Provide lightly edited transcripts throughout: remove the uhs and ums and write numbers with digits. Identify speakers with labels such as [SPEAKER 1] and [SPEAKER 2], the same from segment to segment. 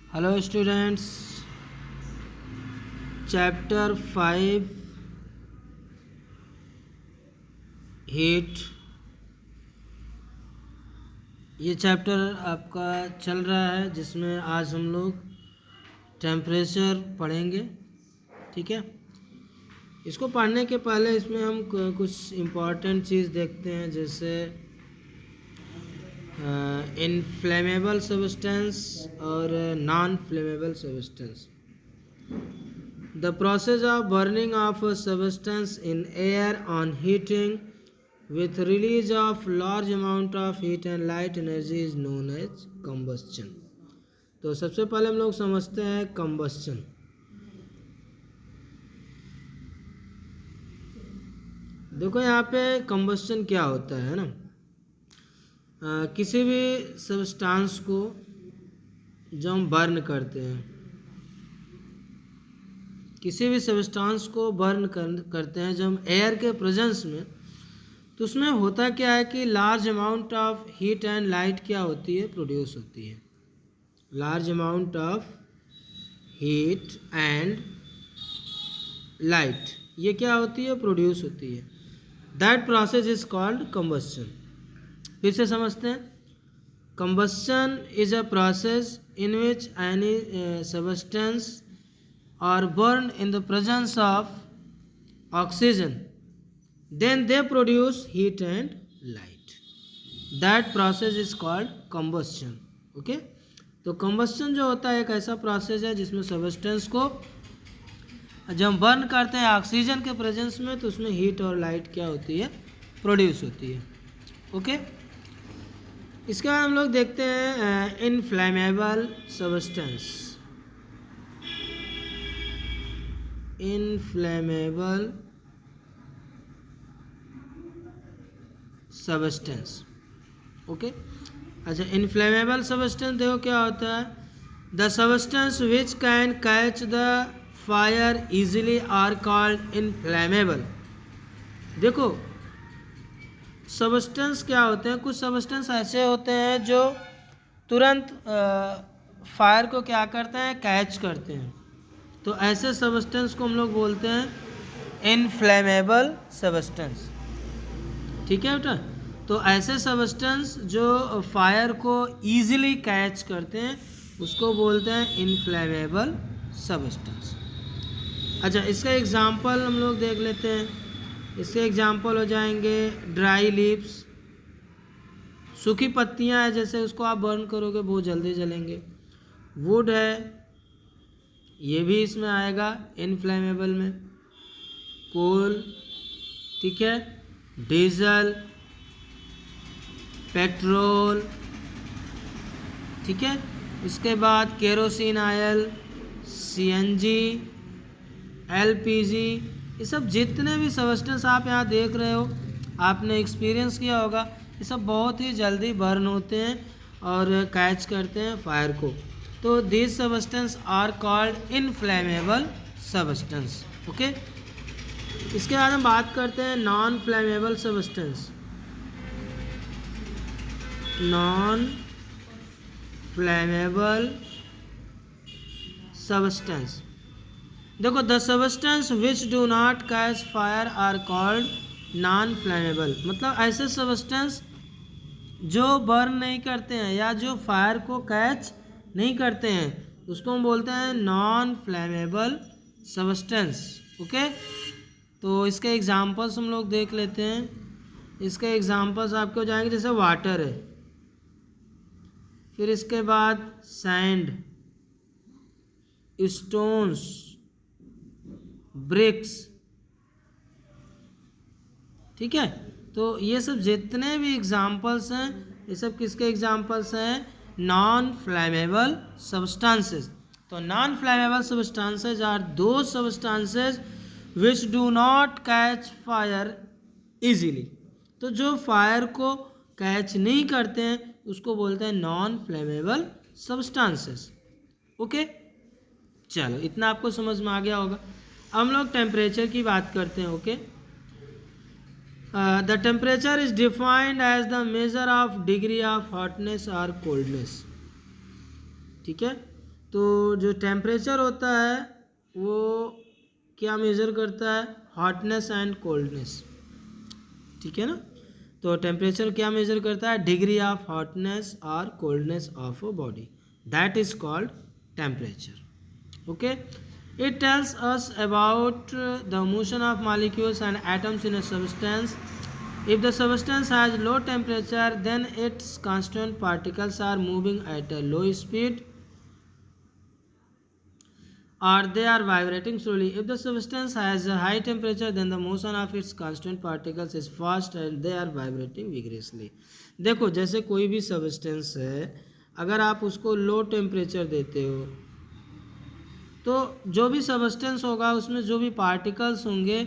[SPEAKER 1] Hello students, chapter 5 heat. ये chapter आपका चल रहा है जिसमें आज हम लोग टेम्परेचर पढ़ेंगे। ठीक है, इसको पढ़ने के पहले इसमें हम कुछ इम्पॉर्टेंट चीज़ देखते हैं, जैसे इनफ्लेमेबल सब्सटेंस और non flammable substance. The process of burning of a substance in air on heating with release of large amount of heat and light energy is known as combustion। तो सबसे पहले हम लोग समझते हैं combustion। देखो यहाँ पे combustion क्या होता है ना, किसी भी सब्सटेंस को जो हम बर्न करते हैं, किसी भी सब्सटेंस को बर्न करते हैं जब हम एयर के प्रेजेंस में, तो उसमें होता क्या है कि large amount of heat and light क्या होती है, प्रोड्यूस होती है। Large amount of heat and light ये क्या होती है, प्रोड्यूस होती है। That process is called combustion. फिर से समझते हैं। Combustion is a process in which any substance are burned in the presence of oxygen, then they produce heat and light. That process is called combustion। okay? तो combustion जो होता है एक ऐसा प्रोसेस है जिसमें सब्सटेंस को जब हम बर्न करते हैं ऑक्सीजन के प्रेजेंस में, तो उसमें हीट और लाइट क्या होती है, प्रोड्यूस होती है। ओके, इसके बाद हम लोग देखते हैं inflammable substance. Inflammable substance. Okay, अच्छा, इनफ्लेमेबल सब्सटेंस देखो क्या होता है। The substance which can catch the fire easily are called inflammable. देखो सब्सटेंस क्या होते हैं, कुछ सब्सटेंस ऐसे होते हैं जो तुरंत फायर को क्या करते हैं, कैच करते हैं। तो ऐसे सब्सटेंस को हम लोग बोलते हैं इनफ्लेमेबल सब्सटेंस। ठीक है बेटा, तो ऐसे सब्सटेंस जो फायर को ईजिली कैच करते हैं उसको बोलते हैं इनफ्लेमेबल सब्सटेंस। अच्छा, इसका एग्जांपल हम लोग देख लेते हैं। इसके एग्जांपल हो जाएंगे ड्राई लीव्स, सूखी पत्तियां हैं, जैसे उसको आप बर्न करोगे बहुत जल्दी जलेंगे। वुड है, ये भी इसमें आएगा इनफ्लेमेबल में। कोल, ठीक है, डीजल, पेट्रोल, ठीक है, इसके बाद केरोसिन ऑयल, सीएनजी, एलपीजी, ये सब जितने भी सब्सटेंस आप यहाँ देख रहे हो, आपने एक्सपीरियंस किया होगा, ये सब बहुत ही जल्दी बर्न होते हैं और कैच करते हैं फायर को। तो these substances are called inflammable substance। Okay, इसके बाद हम बात करते हैं non flammable substance. Non flammable substance, देखो the substance which do not catch fire are called non flammable. मतलब ऐसे सब्सटेंस जो बर्न नहीं करते हैं या जो फायर को कैच नहीं करते हैं उसको हम बोलते हैं नॉन फ्लेमेबल सब्सटेंस। ओके, तो इसके एग्जांपल्स हम लोग देख लेते हैं। इसके एग्जांपल्स आपके हो जाएंगे, जैसे वाटर है, फिर इसके बाद सैंड, स्टोन्स, ब्रिक्स। ठीक है, तो ये सब जितने भी एग्जांपल्स हैं ये सब किसके एग्जांपल्स हैं, नॉन फ्लेमेबल सब्सटेंसेस। तो नॉन फ्लेमेबल सब्सटेंसेस आर दो substances which do not catch fire easily. तो जो फायर को कैच नहीं करते हैं उसको बोलते हैं नॉन फ्लेमेबल सब्सटेंसेस। ओके, चलो इतना आपको समझ में आ गया होगा। अब हम लोग टेम्परेचर की बात करते हैं। Okay, the temperature is defined as the measure of degree of hotness or coldness। ठीक है, तो जो टेम्परेचर होता है वो क्या मेज़र करता है, हॉटनेस एंड कोल्डनेस, ठीक है ना। तो टेम्परेचर क्या मेज़र करता है, डिग्री ऑफ हॉटनेस और coldness of a body, that is called temperature. Okay, it tells us about the motion of molecules and atoms in a substance. If the substance has low temperature, then its constituent particles are moving at a low speed or they are vibrating slowly. If the substance has a high temperature, then the motion of its constituent particles is fast and they are vibrating vigorously. देखो जैसे कोई भी substance है, अगर आप उसको low temperature देते हो तो जो भी सब्सटेंस होगा उसमें जो भी पार्टिकल्स होंगे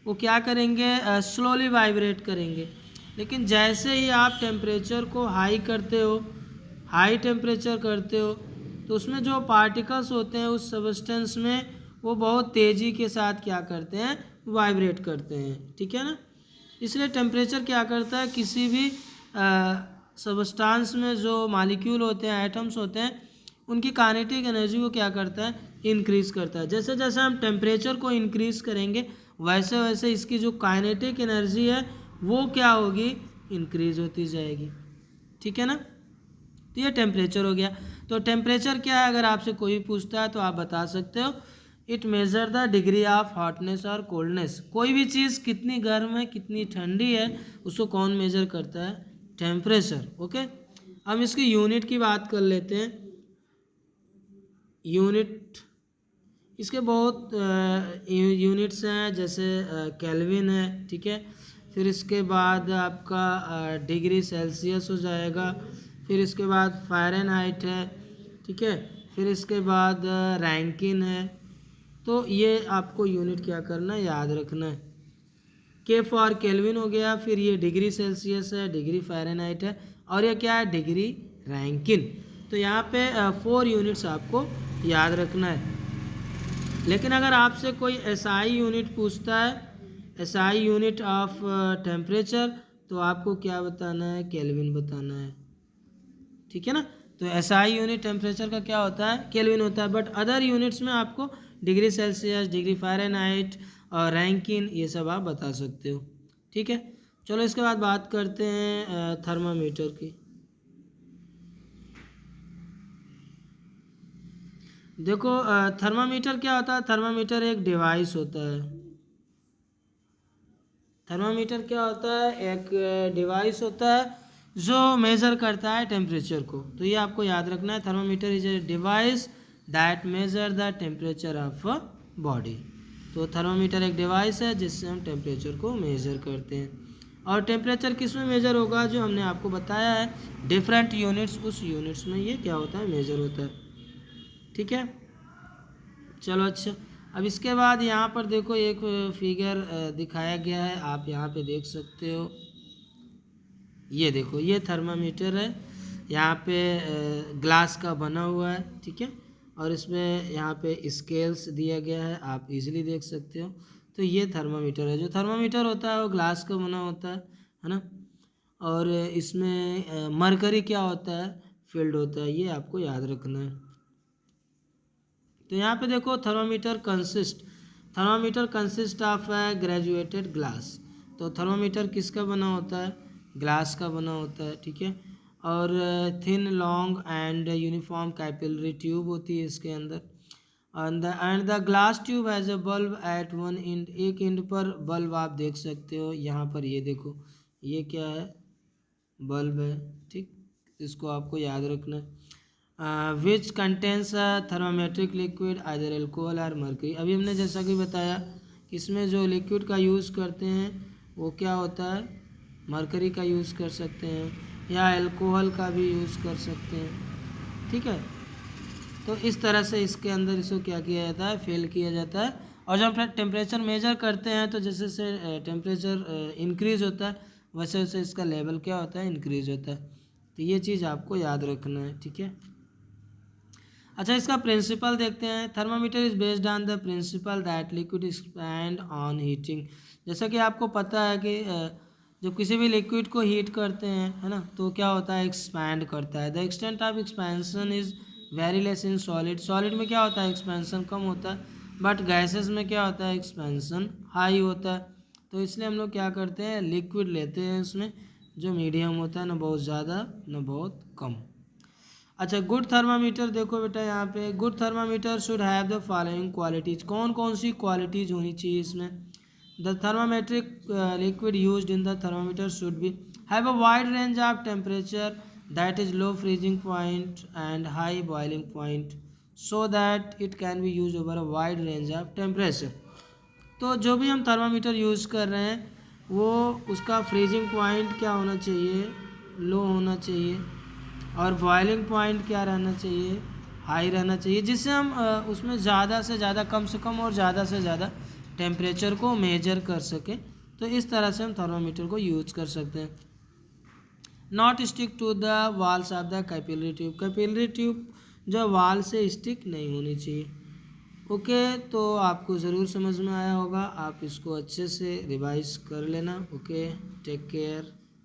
[SPEAKER 1] वो क्या करेंगे, स्लोली वाइब्रेट करेंगे। लेकिन जैसे ही आप टेम्परेचर को हाई करते हो, हाई टेम्परेचर करते हो, तो उसमें जो पार्टिकल्स होते हैं उस सब्सटेंस में वो बहुत तेज़ी के साथ क्या करते हैं, वाइब्रेट करते हैं, ठीक है ना। इसलिए टेम्परेचर क्या करता है, किसी भी सब्सटेंस में जो मॉलिक्यूल होते हैं, एटम्स होते हैं, उनकी काइनेटिक एनर्जी को क्या करता है, इंक्रीज़ करता है। जैसे जैसे हम टेम्परेचर को इंक्रीज़ करेंगे वैसे वैसे इसकी जो काइनेटिक एनर्जी है वो क्या होगी, इंक्रीज़ होती जाएगी, ठीक है ना। तो ये टेम्परेचर हो गया। तो टेम्परेचर क्या है, अगर आपसे कोई पूछता है तो आप बता सकते हो, it measure the degree of hotness और कोल्डनेस। कोई भी चीज़ कितनी गर्म है कितनी ठंडी है उसको कौन मेजर करता है, टेम्परेचर। ओके, हम इसकी यूनिट की बात कर लेते हैं। यूनिट, इसके बहुत यूनिट्स हैं, जैसे केल्विन है, ठीक है। फिर इसके बाद आपका डिग्री सेल्सियस हो जाएगा, फिर इसके बाद फ़ारेनहाइट है, ठीक है। फिर इसके बाद रैंकिन है। तो ये आपको यूनिट क्या करना है, याद रखना है। के फॉर केल्विन हो गया, फिर ये डिग्री सेल्सियस है, डिग्री फ़ारेनहाइट है, और ये क्या है, डिग्री रैंकिन। तो यहाँ पे 4 यूनिट्स आपको याद रखना है। लेकिन अगर आपसे कोई एसआई यूनिट पूछता है, एसआई यूनिट ऑफ टेम्परेचर, तो आपको क्या बताना है, केल्विन बताना है, ठीक है ना। तो एसआई यूनिट टेम्परेचर का क्या होता है, केल्विन होता है। बट अदर यूनिट्स में आपको डिग्री सेल्सियस, डिग्री फ़ारेनहाइट और रैंकिन ये सब आप बता सकते हो, ठीक है। चलो इसके बाद बात करते हैं थर्मामीटर की। देखो थर्मामीटर क्या होता है, थर्मामीटर एक डिवाइस होता है। थर्मामीटर क्या होता है, एक डिवाइस होता है जो मेज़र करता है टेम्परेचर को। तो ये आपको याद रखना है, thermometer is a device that measure the temperature of a body. तो थर्मामीटर एक डिवाइस है जिससे हम टेम्परेचर को मेज़र करते हैं। और टेम्परेचर किस में मेज़र होगा, जो हमने आपको बताया है डिफरेंट यूनिट्स, उस यूनिट्स में ये क्या होता है, मेज़र होता है, ठीक है। चलो अच्छा, अब इसके बाद यहाँ पर देखो एक फिगर दिखाया गया है, आप यहाँ पे देख सकते हो। ये देखो, ये थर्मामीटर है, यहाँ पे ग्लास का बना हुआ है, ठीक है। और इसमें यहाँ पे स्केल्स दिया गया है, आप इजीली देख सकते हो। तो ये थर्मामीटर है। जो थर्मामीटर होता है वो ग्लास का बना होता है ना। और इसमें मरकरी क्या होता है, फील्ड होता है, ये आपको याद रखना है। तो यहाँ पे देखो thermometer consist of graduated glass. तो थर्मामीटर किसका बना होता है, ग्लास का बना होता है, ठीक है। और thin long and uniform capillary tube होती है इसके अंदर। And the glass tube has a bulb at one end, एक एंड पर बल्ब आप देख सकते हो। यहाँ पर ये देखो, ये क्या है, बल्ब है, ठीक। इसको आपको याद रखना है। Which contains thermometric liquid either alcohol और मर्करी। अभी हमने जैसा कि बताया कि इसमें जो लिक्विड का यूज़ करते हैं वो क्या होता है, मर्करी का यूज़ कर सकते हैं या एल्कोहल का भी यूज़ कर सकते हैं, ठीक है। तो इस तरह से इसके अंदर इसको क्या किया जाता है, फेल किया जाता है। और जब हम टेम्परेचर मेजर करते हैं तो जैसे जैसे टेम्परेचर इंक्रीज़ होता है वैसे वैसे इसका लेवल क्या होता है, इंक्रीज़ होता है। तो ये चीज़ आपको याद रखना है, ठीक है। अच्छा, इसका प्रिंसिपल देखते हैं। Thermometer is based on the principal that liquid expand on heating. जैसा कि आपको पता है कि जब किसी भी लिक्विड को हीट करते हैं, है ना, तो क्या होता है, एक्सपैंड करता है। The extent of expansion is very less in solid. Solid में क्या होता है, एक्सपेंशन कम होता है, बट गैसेस में क्या होता है, एक्सपेंशन हाई होता है। तो इसलिए हम लोग क्या करते हैं, लिक्विड लेते हैं उसमें जो मीडियम होता है, ना बहुत ज़्यादा ना बहुत कम। अच्छा, गुड थर्मामीटर देखो बेटा, यहाँ पे good thermometer should have the following qualities. कौन कौन सी क्वालिटीज होनी चाहिए इसमें? The thermometric liquid used in the thermometer should be have a wide range of temperature that is low freezing point and high boiling point so that it can be use over a wide range of temperature. तो जो भी हम thermometer use कर रहे हैं वो उसका freezing point क्या होना चाहिए, लो होना चाहिए, और बॉइलिंग पॉइंट क्या रहना चाहिए, हाई रहना चाहिए, जिससे हम उसमें ज़्यादा से ज़्यादा, कम से कम और ज़्यादा से ज़्यादा टेम्परेचर को मेजर कर सकें। तो इस तरह से हम थर्मामीटर को यूज़ कर सकते हैं। Not stick to the walls of the capillary tube. Capillary tube जो वाल से स्टिक नहीं होनी चाहिए। ओके, तो आपको ज़रूर समझ में आया होगा, आप इसको अच्छे से रिवाइज कर लेना। Okay, take care.